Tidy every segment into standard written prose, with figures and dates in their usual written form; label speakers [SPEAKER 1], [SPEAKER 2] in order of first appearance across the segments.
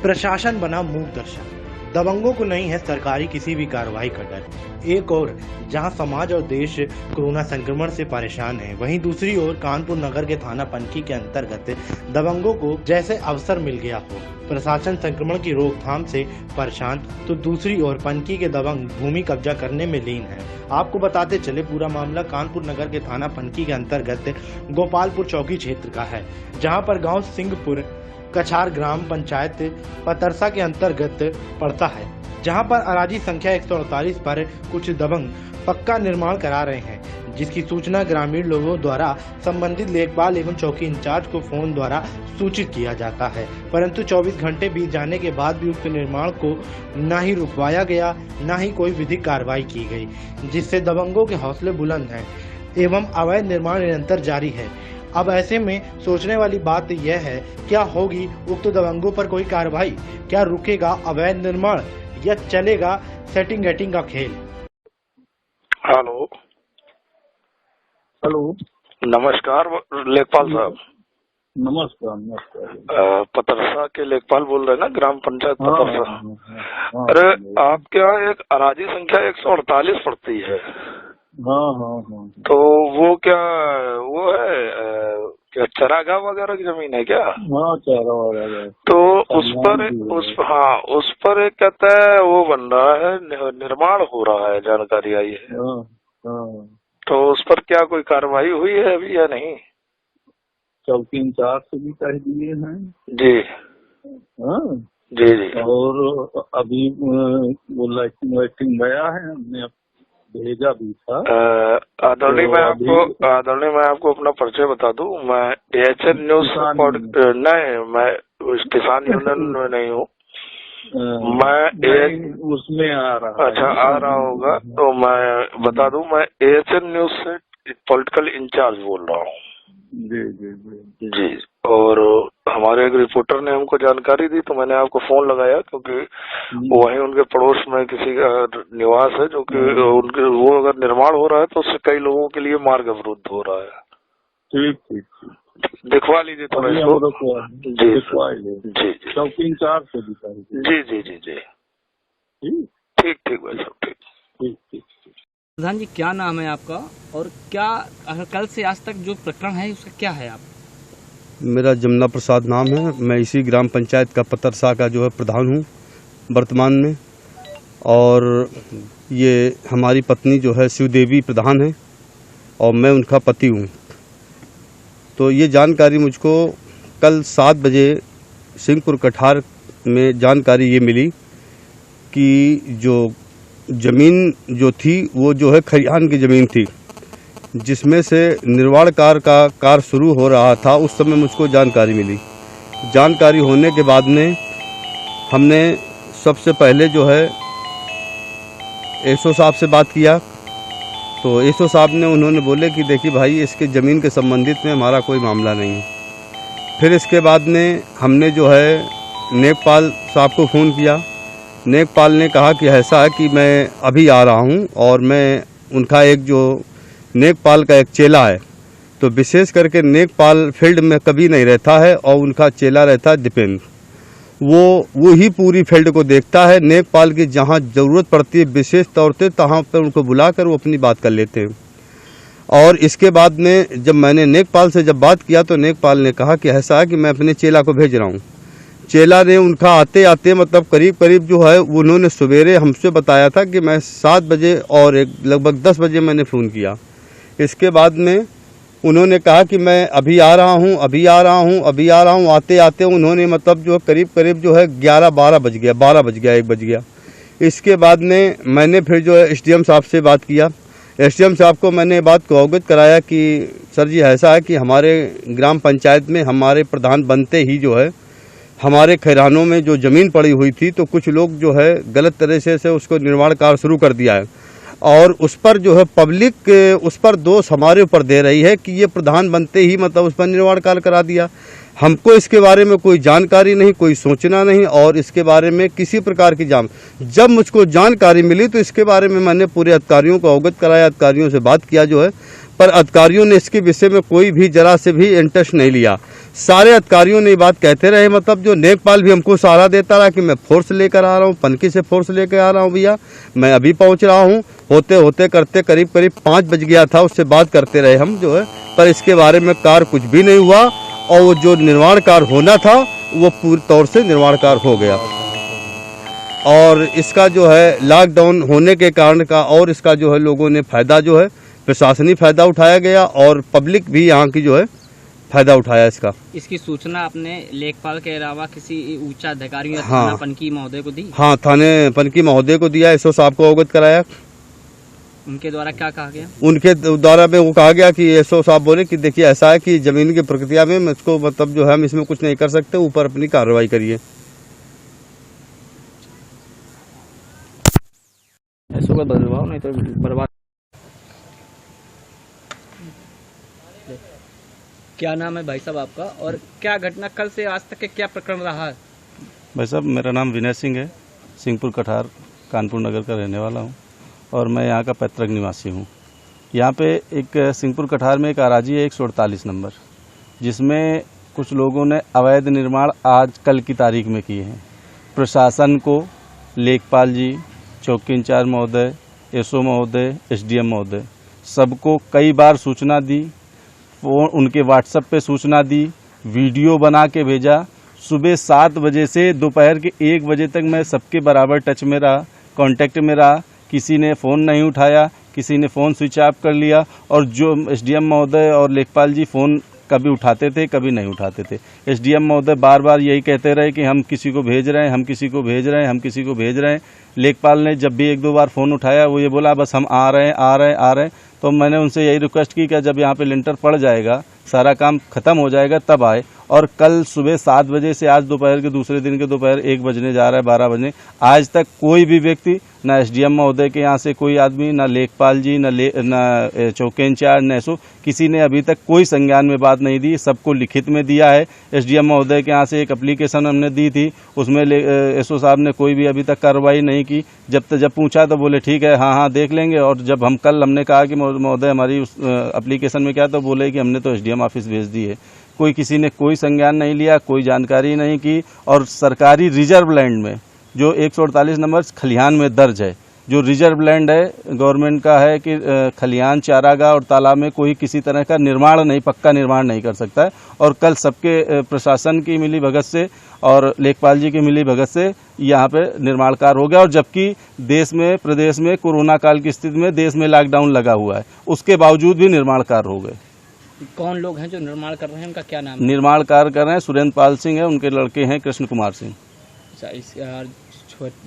[SPEAKER 1] प्रशासन बना मूक दर्शक। दबंगों को नहीं है सरकारी किसी भी कार्रवाई का डर। एक और जहां समाज और देश कोरोना संक्रमण से परेशान है, वहीं दूसरी ओर कानपुर नगर के थाना पनकी के अंतर्गत दबंगों को जैसे अवसर मिल गया हो। प्रशासन संक्रमण की रोकथाम से परेशान, तो दूसरी ओर पनकी के दबंग भूमि कब्जा करने में लीन है। आपको बताते चले, पूरा मामला कानपुर नगर के थाना पनकी के अंतर्गत गोपालपुर चौकी क्षेत्र का है, जहां पर गांव सिंहपुर कछार ग्राम पंचायत पतरसा के अंतर्गत पड़ता है, जहां पर अराजी संख्या 148 पर कुछ दबंग पक्का निर्माण करा रहे हैं, जिसकी सूचना ग्रामीण लोगों द्वारा संबंधित लेखपाल एवं चौकी इंचार्ज को फोन द्वारा सूचित किया जाता है। परंतु 24 घंटे बीत जाने के बाद भी उक्त निर्माण को न ही रुकवाया गया, न ही कोई विधिक कार्रवाई की गई, जिससे दबंगों के हौसले बुलंद हैं एवं अवैध निर्माण निरंतर जारी है। अब ऐसे में सोचने वाली बात यह है, क्या होगी उक्त दबंगों पर कोई कार्रवाई? क्या रुकेगा अवैध निर्माण या चलेगा सेटिंग गेटिंग का खेल?
[SPEAKER 2] हेलो
[SPEAKER 3] हेलो,
[SPEAKER 2] नमस्कार लेखपाल साहब।
[SPEAKER 3] नमस्कार नमस्कार।
[SPEAKER 2] पतरसा के लेखपाल बोल रहे हैं ना, ग्राम पंचायत पतरसा।
[SPEAKER 3] हाँ,
[SPEAKER 2] अरे आपके यहाँ एक अराजी संख्या 148 पड़ती है।
[SPEAKER 3] हाँ।
[SPEAKER 2] तो वो क्या वो है क्या चरागाह वगैरह की जमीन है क्या?
[SPEAKER 3] हाँ, चारा वगैरह।
[SPEAKER 2] तो उस पर एक कहता है वो बन रहा है, निर्माण हो रहा है, जानकारी आई है।
[SPEAKER 3] हाँ।
[SPEAKER 2] तो उस पर क्या कोई कार्रवाई हुई है अभी या नहीं?
[SPEAKER 3] चौकी इंचार्ज से भी कह दिए हैं
[SPEAKER 2] जी।
[SPEAKER 3] हाँ
[SPEAKER 2] जी।
[SPEAKER 3] और अभी वो लाइटिंग गया है, हमने भेजा भी था।
[SPEAKER 2] आदरणीय मैं आपको अपना परिचय बता दूं। मैं AHN न्यूज नहीं, मैं किसान यूनियन में नहीं हूँ। मैं
[SPEAKER 3] उसमें आ रहा।
[SPEAKER 2] अच्छा, आ रहा होगा तो मैं बता दूं, मैं AHN न्यूज से पॉलिटिकल इंचार्ज बोल रहा हूँ। जी। और हमारे एक रिपोर्टर ने हमको जानकारी दी, तो मैंने आपको फोन लगाया, क्योंकि वहीं उनके पड़ोस में किसी का निवास है, जो कि उनके वो अगर निर्माण हो रहा है तो उससे कई लोगों के लिए मार्ग अवरुद्ध हो रहा है।
[SPEAKER 3] ठीक।
[SPEAKER 2] दिखवा लीजिए थोड़ा इसको। जी।
[SPEAKER 3] चौकी इंचार्ज से भी
[SPEAKER 2] जी। ठीक भाई साहब, ठीक।
[SPEAKER 4] प्रधान जी, क्या नाम है आपका और क्या कल से आज तक जो प्रकरण है उसका क्या है? आप?
[SPEAKER 5] मेरा जमुना प्रसाद नाम है। मैं इसी ग्राम पंचायत का पतरसा का जो है प्रधान हूँ वर्तमान में, और ये हमारी पत्नी जो है शिवदेवी प्रधान है और मैं उनका पति हूँ। तो ये जानकारी मुझको कल 7 बजे सिंहपुर कठार में जानकारी ये मिली कि जो ज़मीन जो थी वो जो है खरिहान की ज़मीन थी, जिसमें से निर्माण कार्य का कार्य शुरू हो रहा था। उस समय मुझको जानकारी मिली। जानकारी होने के बाद में हमने सबसे पहले जो है एसओ साहब से बात किया। तो एसओ साहब ने उन्होंने बोले कि देखिए भाई, इसके ज़मीन के संबंधित में हमारा कोई मामला नहीं है। फिर इसके बाद में हमने जो है नेकपाल साहब को फ़ोन किया। नेकपाल ने कहा कि ऐसा है कि मैं अभी आ रहा हूं, और मैं उनका एक जो नेकपाल का एक चेला है, तो विशेष करके नेकपाल फील्ड में कभी नहीं रहता है और उनका चेला रहता है दीपेंद्र। वो ही पूरी फील्ड को देखता है। नेकपाल की जहां ज़रूरत पड़ती है विशेष तौर पे, तहां पर उनको बुलाकर वो अपनी बात कर लेते हैं। और इसके बाद में जब मैंने नेकपाल से जब बात किया, तो नेकपाल ने कहा कि ऐसा है कि मैं अपने चेला को भेज रहा हूँ। चेला ने उनका आते आते मतलब करीब जो है, उन्होंने सवेरे हमसे बताया था कि मैं 7 बजे और लगभग 10 बजे मैंने फ़ोन किया। इसके बाद में उन्होंने कहा कि मैं अभी आ रहा हूँ। आते आते उन्होंने मतलब जो करीब जो है 11-12 बज गया, 12 बज गया, 1 बज गया। इसके बाद में मैंने फिर जो है SDM साहब से बात किया। SDM साहब को मैंने बात को अवगत कराया कि सर जी ऐसा है कि हमारे ग्राम पंचायत में हमारे प्रधान बनते ही जो है हमारे खैरानों में जो ज़मीन पड़ी हुई थी, तो कुछ लोग जो है गलत तरह से उसको निर्माण कार्य शुरू कर दिया है, और उस पर जो है पब्लिक उस पर दोष हमारे ऊपर दे रही है कि ये प्रधान बनते ही मतलब उस पर निर्माण कार्य करा दिया। हमको इसके बारे में कोई जानकारी नहीं, कोई सूचना नहीं, और इसके बारे में किसी प्रकार की जब मुझको जानकारी मिली तो इसके बारे में मैंने पूरे अधिकारियों को अवगत कराया, अधिकारियों से बात किया जो है, पर अधिकारियों ने इसके विषय में कोई भी जरा से भी इंटरेस्ट नहीं लिया। सारे अधिकारियों ने ये बात कहते रहे, मतलब जो लेखपाल भी हमको सहारा देता रहा कि मैं फोर्स लेकर आ रहा हूँ, पनकी से फोर्स लेकर आ रहा हूँ भैया, मैं अभी पहुँच रहा हूँ। होते होते करते करीब 5 बज गया था, उससे बात करते रहे हम जो है, पर इसके बारे में कार्य कुछ भी नहीं हुआ और वो जो निर्माण कार्य होना था वो पूरी तौर से निर्माण कार्य हो गया। और इसका जो है लॉकडाउन होने के कारण का और इसका जो है लोगों ने फायदा जो है प्रशासनिक फायदा उठाया गया और पब्लिक भी यहाँ की जो है फायदा उठाया इसका।
[SPEAKER 4] इसकी सूचना आपने लेखपाल के अलावा किसी उच्च अधिकारी या
[SPEAKER 5] हाँ।
[SPEAKER 4] थाना पनकी महोदय को दी?
[SPEAKER 5] हाँ, थाने पनकी महोदय को दिया, एसओ साहब को अवगत कराया।
[SPEAKER 4] उनके द्वारा क्या कहा गया?
[SPEAKER 5] उनके द्वारा में वो कहा गया कि एसओ साहब बोले कि देखिए ऐसा है कि जमीन की प्रक्रिया में इसको मतलब जो है हम इसमें कुछ नहीं कर सकते, ऊपर अपनी कार्रवाई करिए।
[SPEAKER 4] एसओ का बदलवाओ नहीं तो बर्बाद। क्या नाम है भाई साहब आपका और क्या घटना कल से आज तक के क्या प्रकरण रहा है?
[SPEAKER 6] भाई साहब मेरा नाम विनय सिंह है, सिंहपुर कठार कानपुर नगर का रहने वाला हूँ और मैं यहाँ का पैतृक निवासी हूँ। यहाँ पे एक सिंहपुर कठार में एक अराजी है 148 नंबर, जिसमें कुछ लोगों ने अवैध निर्माण आज कल की तारीख में किए हैं। प्रशासन को लेखपाल जी, चौकी इंचार्ज महोदय, एसओ महोदय, एसडीएम महोदय सबको कई बार सूचना दी, उनके व्हाट्सएप पे सूचना दी, वीडियो बना के भेजा। सुबह 7 बजे से दोपहर के 1 बजे तक मैं सबके बराबर टच में रहा, कांटेक्ट में रहा। किसी ने फ़ोन नहीं उठाया, किसी ने फ़ोन स्विच ऑफ कर लिया और जो एसडीएम महोदय और लेखपाल जी फ़ोन कभी उठाते थे कभी नहीं उठाते थे। एसडीएम महोदय बार बार यही कहते रहे कि हम किसी को भेज रहे हैं, हम किसी को भेज रहे हैं, हम किसी को भेज रहे हैं। लेखपाल ने जब भी 1-2 बार फ़ोन उठाया वो ये बोला बस हम आ रहे हैं। तो मैंने उनसे यही रिक्वेस्ट की कि जब यहाँ पे लिंटर पड़ जाएगा, सारा काम खत्म हो जाएगा तब आए। और कल सुबह 7 बजे से आज दोपहर के दूसरे दिन के दोपहर 1 बजने जा रहा है, 12 बजने, आज तक कोई भी व्यक्ति, ना एसडीएम महोदय के यहाँ से कोई आदमी, ना लेखपाल जी, ना चौकी इंचार्ज, न एसओ, किसी ने अभी तक कोई संज्ञान में बात नहीं दी। सबको लिखित में दिया है। एसडीएम महोदय के यहाँ से एक एप्लीकेशन हमने दी थी, उसमें एसओ साहब ने कोई भी अभी तक कार्रवाई नहीं की। जब पूछा तो बोले ठीक है, हाँ देख लेंगे। और जब हमने कहा कि महोदय हमारी उस एप्लीकेशन में क्या, तो बोले कि हमने तो एसडीएम ऑफिस भेज दी है। किसी ने कोई संज्ञान नहीं लिया, कोई जानकारी नहीं की। और सरकारी रिजर्व लैंड में जो 148 नंबर खलिहान में दर्ज है, जो रिजर्व लैंड है गवर्नमेंट का है कि खलिहान, चारागाह और तालाब में कोई किसी तरह का निर्माण नहीं, पक्का निर्माण नहीं कर सकता है। और कल सबके प्रशासन की मिली भगत से और लेखपाल जी की मिली भगत से यहाँ पे निर्माण कार्य हो गया। और जबकि प्रदेश में कोरोना काल की स्थिति में देश में लॉकडाउन लगा हुआ है, उसके बावजूद भी निर्माण कार्य हो गए।
[SPEAKER 4] कौन लोग हैं जो निर्माण कर रहे हैं, उनका क्या नाम है?
[SPEAKER 6] निर्माण कार्य कर रहे हैं सुरेंद्र पाल सिंह है, उनके लड़के हैं कृष्ण कुमार सिंह।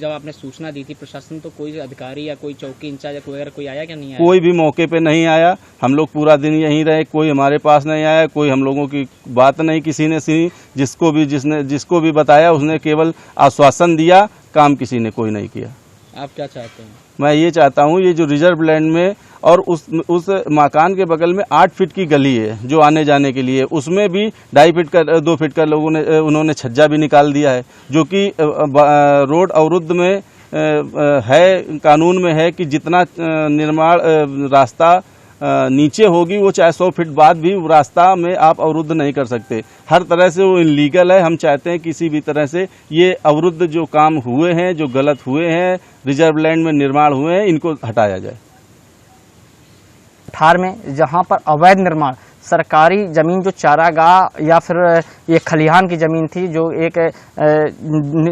[SPEAKER 4] जब आपने सूचना दी थी प्रशासन, तो कोई अधिकारी या कोई चौकी इंचार्ज वगैरह कोई आया क्या? नहीं आया?
[SPEAKER 6] कोई भी मौके पे नहीं आया। हम लोग पूरा दिन यहीं रहे, कोई हमारे पास नहीं आया, कोई हम लोगों की बात नहीं किसी ने सुनी। जिसको भी बताया उसने केवल आश्वासन दिया, काम किसी ने कोई नहीं किया।
[SPEAKER 4] आप क्या चाहते हैं?
[SPEAKER 6] मैं ये चाहता हूँ ये जो रिजर्व लैंड में और उस मकान के बगल में 8 फीट की गली है जो आने जाने के लिए, उसमें भी 2.5 फीट का 2 फीट का उन्होंने छज्जा भी निकाल दिया है, जो कि रोड अवरुद्ध में है, कानून में है कि जितना निर्माण रास्ता नीचे होगी वो चाहे 100 फीट बाद भी रास्ता में आप अवरुद्ध नहीं कर सकते। हर तरह से वो इलीगल है। हम चाहते हैं किसी भी तरह से ये अवरुद्ध जो काम हुए हैं, जो गलत हुए हैं, रिजर्व लैंड में निर्माण हुए हैं, इनको हटाया जाए।
[SPEAKER 7] कठार में जहां पर अवैध निर्माण, सरकारी जमीन जो चारागाह या फिर ये खलिहान की जमीन थी, जो एक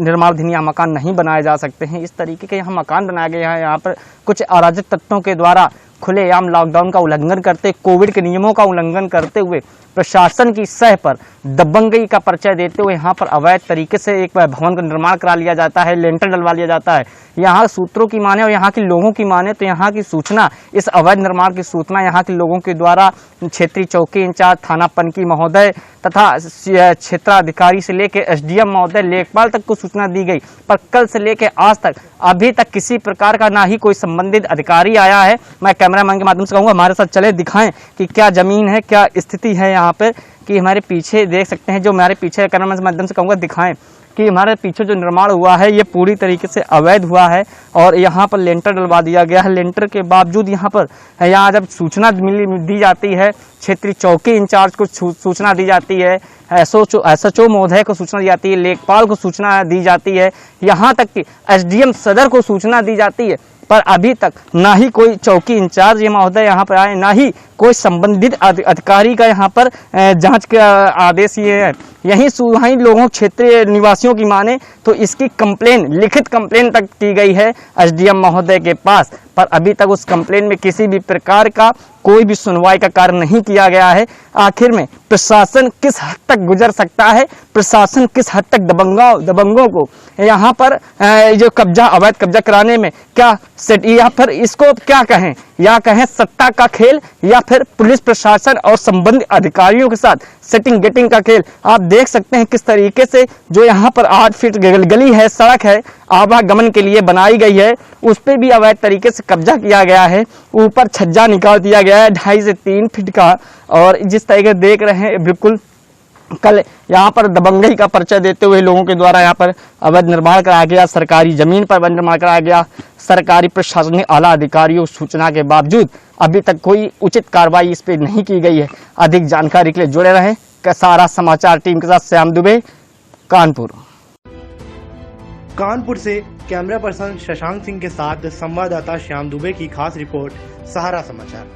[SPEAKER 7] निर्माणाधीन यहाँ मकान नहीं बनाए जा सकते हैं, इस तरीके के यहाँ मकान बनाया गया है। यहाँ पर कुछ अराजक तत्वों के द्वारा खुलेआम लॉकडाउन का उल्लंघन करते, कोविड के नियमों का उल्लंघन करते हुए प्रशासन की सह पर दबंगई का परिचय देते हुए यहाँ पर अवैध तरीके से एक भवन का निर्माण करा लिया जाता है, लेंटर डलवा लिया जाता है। यहाँ सूत्रों की माने और यहाँ के लोगों की माने तो यहाँ की सूचना, इस अवैध निर्माण की सूचना यहाँ के लोगों के द्वारा क्षेत्रीय चौकी इंचार्ज थाना पनकी महोदय तथा क्षेत्राधिकारी से लेकर एसडीएम महोदय, लेखपाल तक को सूचना दी गई। पर कल से लेकर आज तक अभी तक किसी प्रकार का ना ही कोई संबंधित अधिकारी आया है। मैं कैमरामैन के माध्यम से कहूँगा हमारे साथ चले, दिखाएं कि क्या जमीन है, क्या स्थिति है यहाँ पे, कि हमारे पीछे देख सकते हैं, जो हमारे पीछे कैमरामैन के माध्यम से कहूँगा दिखाएं कि हमारे पीछे जो निर्माण हुआ है ये पूरी तरीके से अवैध हुआ है और यहाँ पर लेंटर डलवा दिया गया है। लेंटर के बावजूद यहाँ जब सूचना दी जाती है, क्षेत्रीय चौकी इंचार्ज को सूचना दी जाती है, SHO महोदय को सूचना दी जाती है, लेखपाल को सूचना दी जाती है, यहाँ तक कि SDM सदर को सूचना दी जाती है, पर अभी तक ना ही कोई चौकी इंचार्ज ये महोदय यहाँ पर आए, ना ही कोई संबंधित अधिकारी का यहाँ पर जांच का आदेश ये है। वहीं लोगों क्षेत्रीय निवासियों की माने तो इसकी कंप्लेन, लिखित कंप्लेन तक की गई है SDM महोदय के पास, पर अभी तक उस कंप्लेन में किसी भी प्रकार का कोई भी सुनवाई का कार्य नहीं किया गया है। आखिर में प्रशासन किस हद तक गुजर सकता है, प्रशासन किस हद तक दबंगों को यहाँ पर जो अवैध कब्जा कराने में क्या सेट, या फिर इसको क्या कहें, या कहें सत्ता का खेल, या फिर पुलिस प्रशासन और संबंधित अधिकारियों के साथ सेटिंग गेटिंग का खेल। आप देख सकते हैं किस तरीके से जो यहाँ पर 8 फीट गली है, सड़क है, आवागमन के लिए बनाई गई है, उस पर भी अवैध तरीके से कब्जा किया गया है। ऊपर छज्जा निकाल दिया गया है 2.5 से 3 फीट का, और जिस तरीके देख रहे हैं बिल्कुल कल यहाँ पर दबंगई का परिचय देते हुए लोगों के द्वारा यहाँ पर अवैध निर्माण कराया गया, सरकारी जमीन पर अवैध निर्माण कराया गया। सरकारी प्रशासनिक आला अधिकारियों की सूचना के बावजूद अभी तक कोई उचित कार्रवाई इस पर नहीं की गई है। अधिक जानकारी के लिए जुड़े रहें कसारा समाचार टीम के साथ। श्याम दुबे, कानपुर।
[SPEAKER 1] कानपुर से कैमरा पर्सन शशांक सिंह के साथ संवाददाता श्याम दुबे की खास रिपोर्ट, सहारा समाचार।